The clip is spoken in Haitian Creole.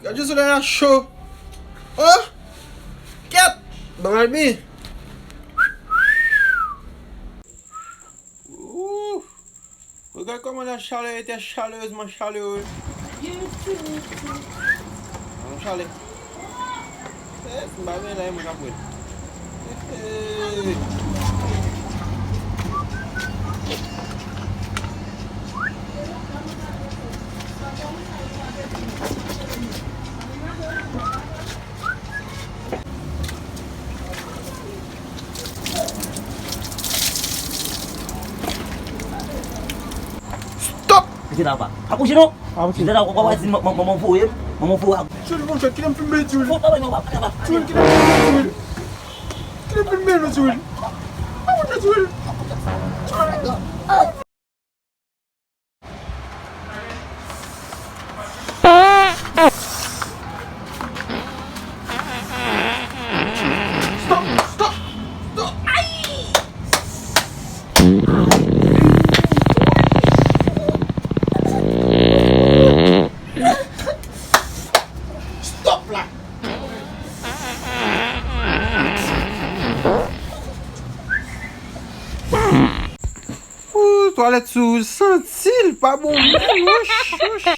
Gade se ele achou. Oh! Quieto! Barbie! Regarde comment la chaleur était chaleureusement chaleureuse. Mon chalet. C'est pas bien là, mon capouille. Stop! Kenapa? Aku sino? Kita tahu kau kasih mampu ya, mampu aku. Jul, mon chat, qu'il aime filmer, Jul. Kau tahu apa? Jul, qu'il aime filmer, Jul. Qu'il aime filmer, le Jul. Ah, mon Jul. Stop! Stop! Stop! Aïe! Stop là! Ouh, toilette sous sentil, pas bon. Wesh, wesh.